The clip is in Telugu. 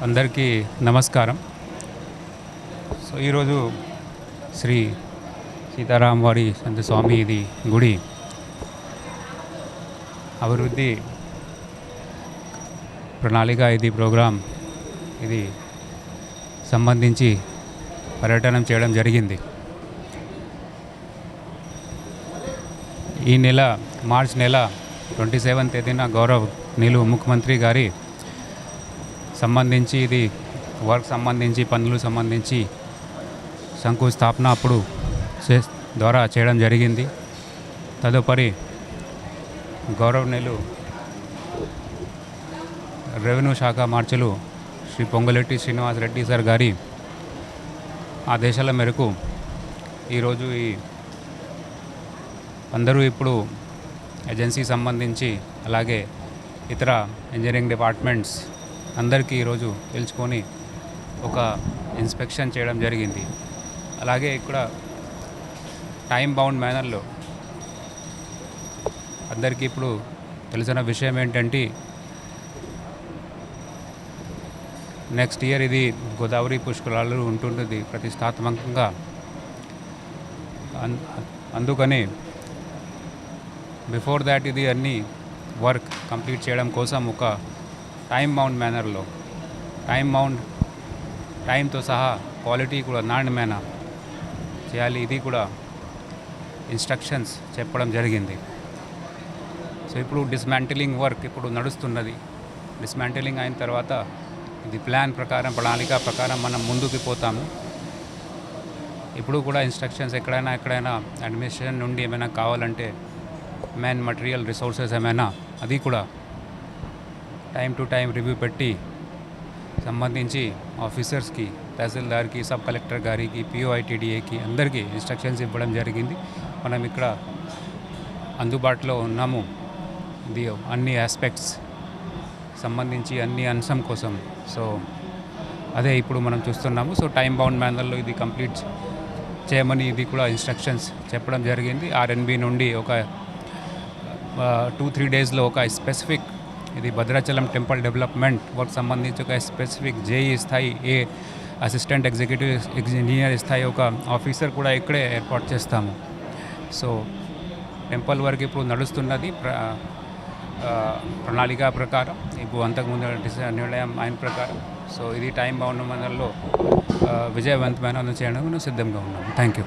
అందరికీ నమస్కారం. సో ఈరోజు శ్రీ సీతారాం వారి సంత స్వామి ఇది గుడి అభివృద్ధి ప్రణాళిక ఇది ప్రోగ్రాం ఇది సంబంధించి పర్యటన చేయడం జరిగింది. ఈ నెల మార్చ్ నెల 27 తేదీన గౌరవ్ నీలు ముఖ్యమంత్రి గారి సంబంధించి ఇది వర్క్ సంబంధించి పనులు సంబంధించి శంకుస్థాపన అప్పుడు ద్వారా చేయడం జరిగింది. తదుపరి గౌరవనీయులు రెవెన్యూ శాఖ మార్చులు శ్రీ పొంగులేటి శ్రీనివాస్ రెడ్డి సార్ గారి ఆదేశాల మేరకు ఈరోజు అందరూ ఇప్పుడు ఏజెన్సీ సంబంధించి అలాగే ఇతర ఇంజనీరింగ్ డిపార్ట్మెంట్స్ అందరికీ ఈరోజు తెలుసుకొని ఒక ఇన్స్పెక్షన్ చేయడం జరిగింది. అలాగే ఇక్కడ టైం బౌండ్ మేనర్లో అందరికీ ఇప్పుడు తెలిసిన విషయం ఏంటంటే నెక్స్ట్ ఇయర్ ఇది గోదావరి పుష్కరాలు ఉంటుంటుంది ప్రతిష్టాత్మకంగా. అందుకని బిఫోర్ దాట్ ఇది అన్ని వర్క్ కంప్లీట్ చేయడం కోసం ఒక టైం బౌండ్ మేనర్లో టైంతో సహా క్వాలిటీ కూడా నాణ్యమైన చేయాలి. ఇది కూడా ఇన్స్ట్రక్షన్స్ చెప్పడం జరిగింది. సో ఇప్పుడు డిస్మాంటిలింగ్ వర్క్ ఇప్పుడు నడుస్తున్నది. డిస్మాంటిలింగ్ అయిన తర్వాత ఇది ప్రణాళిక ప్రకారం మనం ముందుకు పోతాము. ఇప్పుడు కూడా ఇన్స్ట్రక్షన్స్ ఎక్కడైనా అడ్మినిస్ట్రేషన్ నుండి ఏమైనా కావాలంటే మ్యాన్ మటీరియల్ రిసోర్సెస్ ఏమైనా అది కూడా టైం టు టైం రివ్యూ పెట్టి సంబంధించి ఆఫీసర్స్కి, తహసీల్దార్కి, సబ్ కలెక్టర్ గారికి, పిఓఐటీడీఏకి అందరికీ ఇన్స్ట్రక్షన్స్ ఇవ్వడం జరిగింది. మనం ఇక్కడ అందుబాటులో ఉన్నాము. ఇది అన్ని ఆస్పెక్ట్స్ సంబంధించి అన్ని అంశం కోసం. సో అదే ఇప్పుడు మనం చూస్తున్నాము. సో టైం బౌండ్ మేనర్లో ఇది కంప్లీట్ చేయమని ఇది కూడా ఇన్స్ట్రక్షన్స్ చెప్పడం జరిగింది. ఆర్ఎన్బి నుండి ఒక 2-3 డేస్లో ఒక స్పెసిఫిక్ ఇది భద్రాచలం టెంపుల్ డెవలప్మెంట్ వర్క్ సంబంధించి ఒక స్పెసిఫిక్ జేఈ స్థాయి అసిస్టెంట్ ఎగ్జిక్యూటివ్ ఇంజనీర్ స్థాయి ఒక ఆఫీసర్ కూడా ఇక్కడే ఏర్పాటు చేస్తాము. సో టెంపుల్ వర్క్ ఇప్పుడు నడుస్తున్నది ప్రణాళిక ప్రకారం, ఇప్పుడు అంతకుముందు నిర్ణయం అయిన ప్రకారం. సో ఇది టైం బౌండ్ మనలో విజయవంతమైన చేయడం సిద్ధంగా ఉన్నాము. Thank you.